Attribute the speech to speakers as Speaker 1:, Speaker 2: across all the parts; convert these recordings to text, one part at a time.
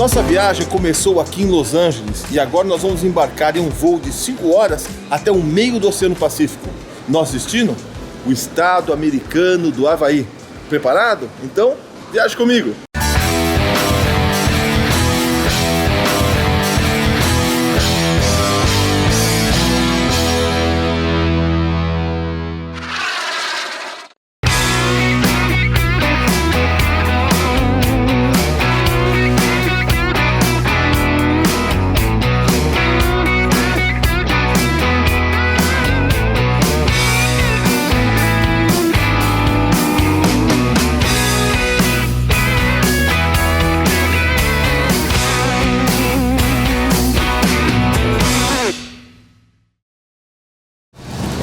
Speaker 1: Nossa viagem começou aqui em Los Angeles e agora nós vamos embarcar em um voo de 5 horas até o meio do Oceano Pacífico. Nosso destino? O estado americano do Havaí. Preparado? Então, viaje comigo!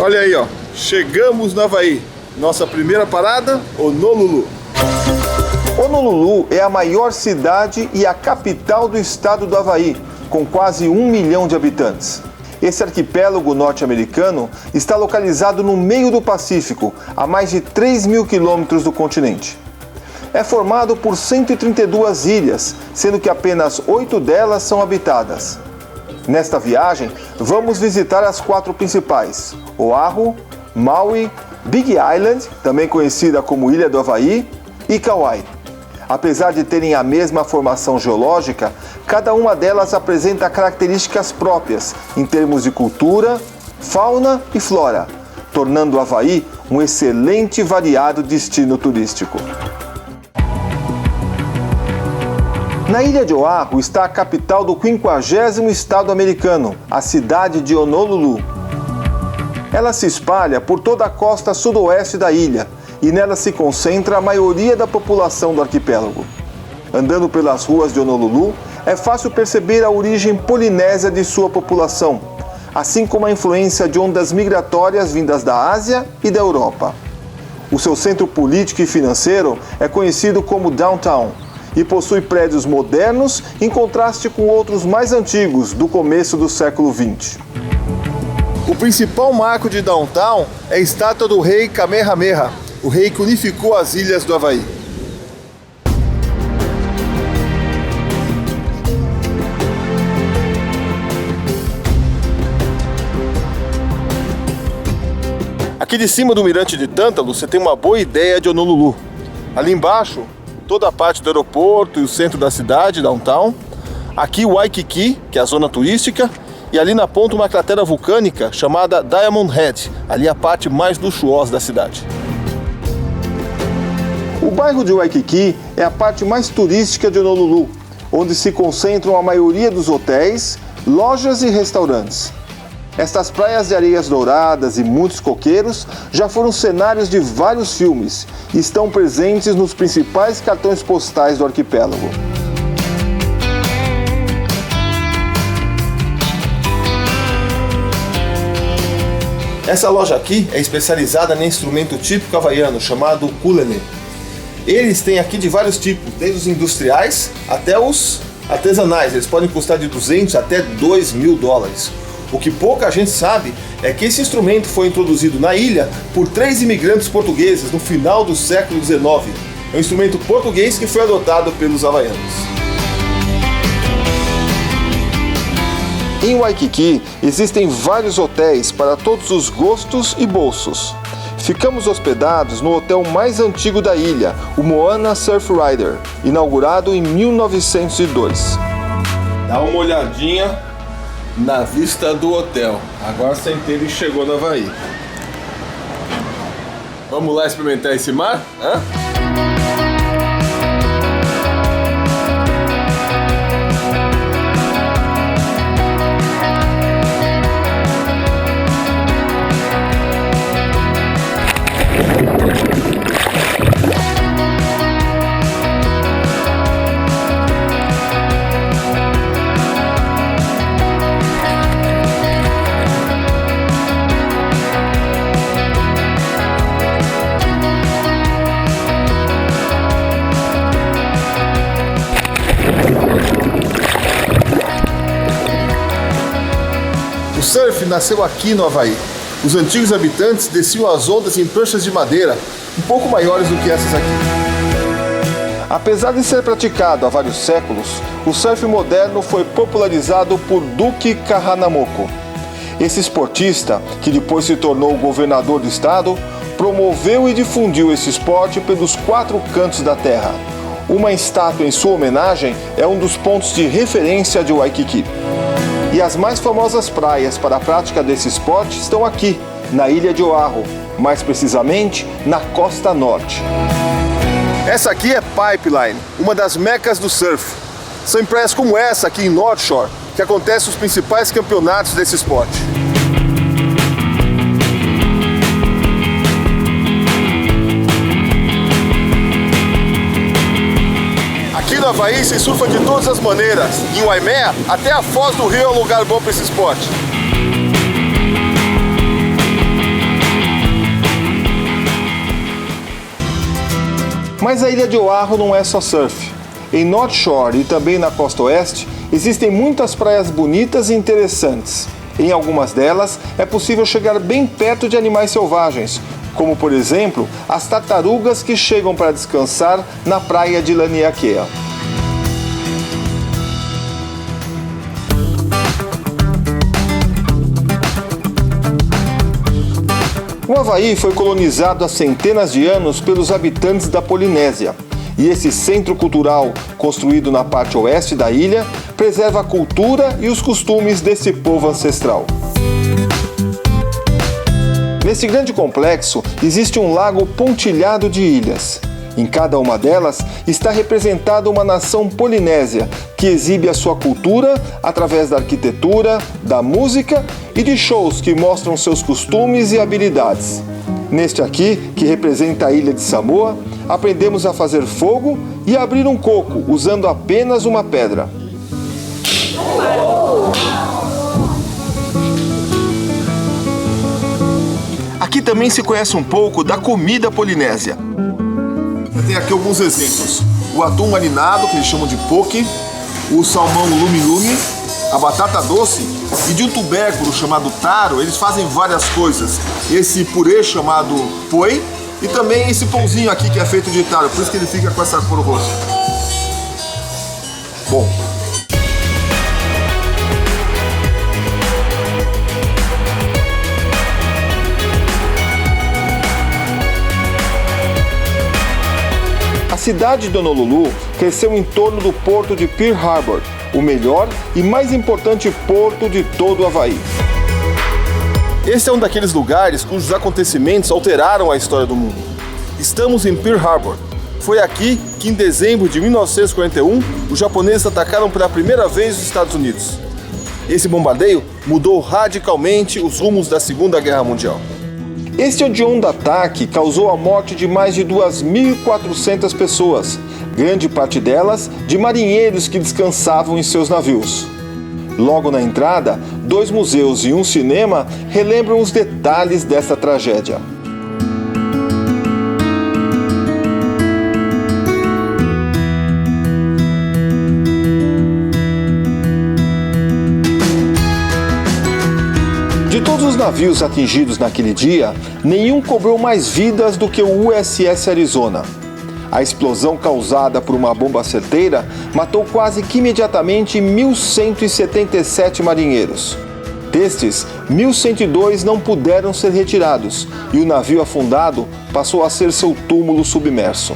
Speaker 1: Olha aí, ó, chegamos no Havaí. Nossa primeira parada, Honolulu.
Speaker 2: Honolulu é a maior cidade e a capital do estado do Havaí, com quase 1 milhão de habitantes. Esse arquipélago norte-americano está localizado no meio do Pacífico, a mais de 3.000 quilômetros do continente. É formado por 132 ilhas, sendo que apenas 8 delas são habitadas. Nesta viagem, vamos visitar as 4 principais: Oahu, Maui, Big Island, também conhecida como Ilha do Havaí, e Kauai. Apesar de terem a mesma formação geológica, cada uma delas apresenta características próprias em termos de cultura, fauna e flora, tornando o Havaí um excelente e variado destino turístico. Na ilha de Oahu está a capital do 50º estado americano, a cidade de Honolulu. Ela se espalha por toda a costa sudoeste da ilha e nela se concentra a maioria da população do arquipélago. Andando pelas ruas de Honolulu, é fácil perceber a origem polinésia de sua população, assim como a influência de ondas migratórias vindas da Ásia e da Europa. O seu centro político e financeiro é conhecido como Downtown, e possui prédios modernos em contraste com outros mais antigos do começo do século XX.
Speaker 1: O principal marco de Downtown é a estátua do rei Kamehameha, o rei que unificou as ilhas do Havaí. Aqui de cima do mirante de Tântalo você tem uma boa ideia de Honolulu. Ali embaixo, toda a parte do aeroporto e o centro da cidade, Downtown. Aqui o Waikiki, que é a zona turística, e ali na ponta uma cratera vulcânica chamada Diamond Head, ali a parte mais luxuosa da cidade.
Speaker 2: O bairro de Waikiki é a parte mais turística de Honolulu, onde se concentram a maioria dos hotéis, lojas e restaurantes. Estas praias de areias douradas e muitos coqueiros já foram cenários de vários filmes e estão presentes nos principais cartões postais do arquipélago.
Speaker 1: Essa loja aqui é especializada em instrumento típico havaiano chamado ukulele. Eles têm aqui de vários tipos, desde os industriais até os artesanais. Eles podem custar de 200 até 2.000 dólares. O que pouca gente sabe é que esse instrumento foi introduzido na ilha por 3 imigrantes portugueses no final do século XIX. É um instrumento português que foi adotado pelos havaianos.
Speaker 2: Em Waikiki existem vários hotéis para todos os gostos e bolsos. Ficamos hospedados no hotel mais antigo da ilha, o Moana Surfrider, inaugurado em 1902.
Speaker 1: Dá uma olhadinha na vista do hotel. Agora você inteiro chegou no Havaí. Vamos lá experimentar esse mar? Hã? O surf nasceu aqui no Havaí. Os antigos habitantes desciam as ondas em pranchas de madeira, um pouco maiores do que essas aqui.
Speaker 2: Apesar de ser praticado há vários séculos, o surf moderno foi popularizado por Duke Kahanamoku. Esse esportista, que depois se tornou governador do estado, promoveu e difundiu esse esporte pelos 4 cantos da terra. Uma estátua em sua homenagem é um dos pontos de referência de Waikiki. E as mais famosas praias para a prática desse esporte estão aqui, na ilha de Oahu, mais precisamente na costa norte.
Speaker 1: Essa aqui é Pipeline, uma das mecas do surf. São em praias como essa aqui em North Shore que acontecem os principais campeonatos desse esporte. Aqui no Havaí se surfa de todas as maneiras. Em Waimea, até a Foz do Rio é um lugar bom para esse esporte.
Speaker 2: Mas a ilha de Oahu não é só surf. Em North Shore e também na costa oeste, existem muitas praias bonitas e interessantes. Em algumas delas, é possível chegar bem perto de animais selvagens, como por exemplo, as tartarugas que chegam para descansar na praia de Laniakea. O Havaí foi colonizado há centenas de anos pelos habitantes da Polinésia. E esse centro cultural, construído na parte oeste da ilha, preserva a cultura e os costumes desse povo ancestral. Nesse grande complexo existe um lago pontilhado de ilhas. Em cada uma delas está representada uma nação polinésia que exibe a sua cultura através da arquitetura, da música e de shows que mostram seus costumes e habilidades. Neste aqui, que representa a ilha de Samoa, aprendemos a fazer fogo e a abrir um coco usando apenas uma pedra. Aqui também se conhece um pouco da comida polinésia.
Speaker 1: Tem aqui alguns exemplos. O atum marinado, que eles chamam de poke, o salmão lumi-lumi, a batata doce e de um tubérculo chamado taro, eles fazem várias coisas. Esse purê chamado poi e também esse pãozinho aqui que é feito de taro, por isso que ele fica com essa cor roxa. Bom.
Speaker 2: A cidade de Honolulu cresceu em torno do porto de Pearl Harbor, o melhor e mais importante porto de todo o Havaí.
Speaker 1: Esse é um daqueles lugares cujos acontecimentos alteraram a história do mundo. Estamos em Pearl Harbor. Foi aqui que, em dezembro de 1941, os japoneses atacaram pela primeira vez os Estados Unidos. Esse bombardeio mudou radicalmente os rumos da Segunda Guerra Mundial.
Speaker 2: Este hediondo ataque causou a morte de mais de 2.400 pessoas, grande parte delas de marinheiros que descansavam em seus navios. Logo na entrada, 2 museus e um cinema relembram os detalhes dessa tragédia. De todos os navios atingidos naquele dia, nenhum cobrou mais vidas do que o USS Arizona. A explosão causada por uma bomba certeira matou quase que imediatamente 1.177 marinheiros. Destes, 1.102 não puderam ser retirados e o navio afundado passou a ser seu túmulo submerso.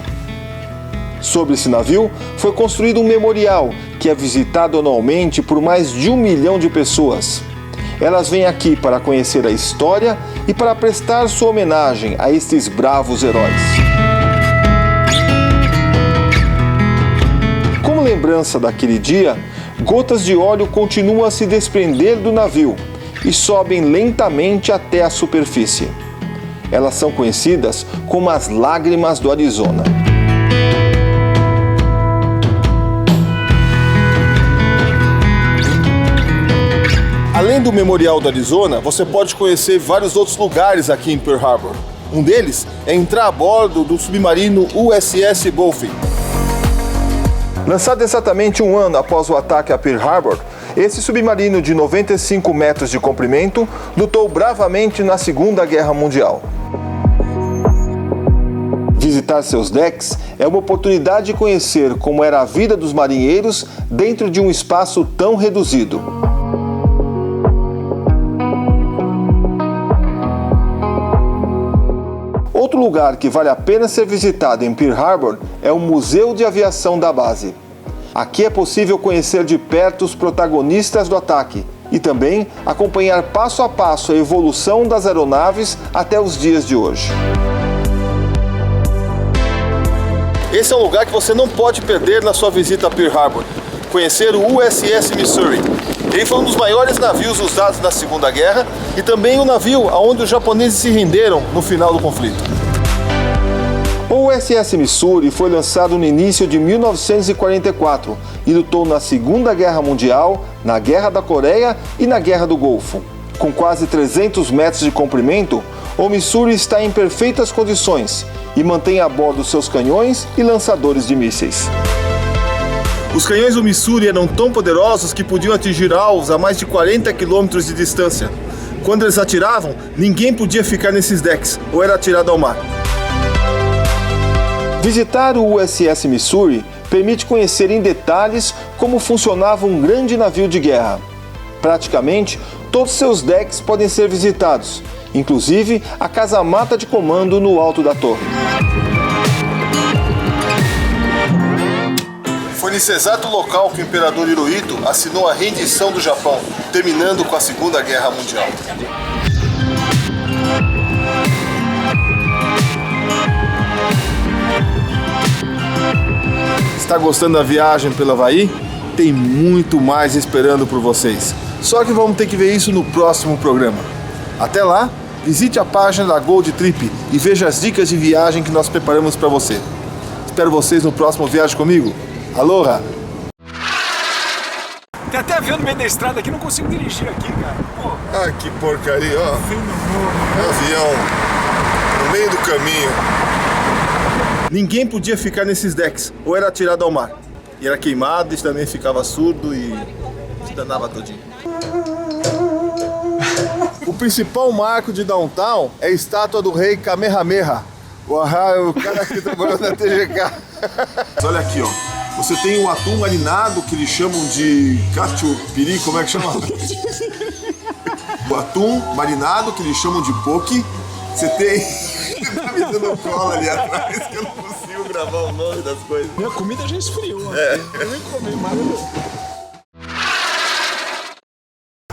Speaker 2: Sobre esse navio foi construído um memorial que é visitado anualmente por mais de 1 milhão de pessoas. Elas vêm aqui para conhecer a história e para prestar sua homenagem a estes bravos heróis. Como lembrança daquele dia, gotas de óleo continuam a se desprender do navio e sobem lentamente até a superfície. Elas são conhecidas como as lágrimas do Arizona.
Speaker 1: Além do Memorial do Arizona, você pode conhecer vários outros lugares aqui em Pearl Harbor. Um deles é entrar a bordo do submarino USS Gulfin.
Speaker 2: Lançado exatamente um ano após o ataque a Pearl Harbor, esse submarino de 95 metros de comprimento lutou bravamente na Segunda Guerra Mundial. Visitando visitar seus decks é uma oportunidade de conhecer como era a vida dos marinheiros dentro de um espaço tão reduzido. Outro lugar que vale a pena ser visitado em Pearl Harbor é o Museu de Aviação da base. Aqui é possível conhecer de perto os protagonistas do ataque e também acompanhar passo a passo a evolução das aeronaves até os dias de hoje.
Speaker 1: Esse é um lugar que você não pode perder na sua visita a Pearl Harbor. Conhecer o USS Missouri. Ele foi um dos maiores navios usados na Segunda Guerra e também o navio onde os japoneses se renderam no final do conflito.
Speaker 2: O USS Missouri foi lançado no início de 1944 e lutou na Segunda Guerra Mundial, na Guerra da Coreia e na Guerra do Golfo. Com quase 300 metros de comprimento, o Missouri está em perfeitas condições e mantém a bordo seus canhões e lançadores de mísseis.
Speaker 1: Os canhões do Missouri eram tão poderosos que podiam atingir alvos a mais de 40 quilômetros de distância. Quando eles atiravam, ninguém podia ficar nesses decks ou era atirado ao mar.
Speaker 2: Visitar o USS Missouri permite conhecer em detalhes como funcionava um grande navio de guerra. Praticamente, todos seus decks podem ser visitados, inclusive a casamata de comando no alto da torre.
Speaker 1: Foi nesse exato local que o imperador Hirohito assinou a rendição do Japão, terminando com a Segunda Guerra Mundial. Está gostando da viagem pelo Havaí? Tem muito mais esperando por vocês. Só que vamos ter que ver isso no próximo programa. Até lá, visite a página da Gold Trip e veja as dicas de viagem que nós preparamos para você. Espero vocês no próximo Viagem Comigo. Aloha!
Speaker 3: Tem até avião no meio da estrada aqui, não consigo dirigir aqui, cara. Pô.
Speaker 1: Ah, que porcaria, ó. Avião no meio do caminho. Ninguém podia ficar nesses decks, ou era atirado ao mar. E era queimado, e também ficava surdo e se danava todinho. O principal marco de Downtown é a estátua do rei Kamehameha. O cara que trabalhou na TGK. Olha aqui, ó. Você tem o atum marinado que eles chamam de cachupiri, como é que chama? O atum marinado que eles chamam de poke. Você tem... Tá me dando cola ali atrás que eu não consigo gravar o nome das coisas.
Speaker 3: Minha comida já esfriou. Eu nem comi mais.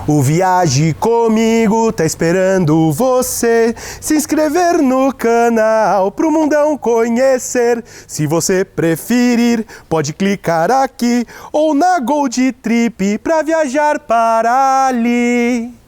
Speaker 4: O Viaje Comigo tá esperando você se inscrever no canal pro mundão conhecer. Se você preferir, pode clicar aqui ou na Gold Trip pra viajar para ali.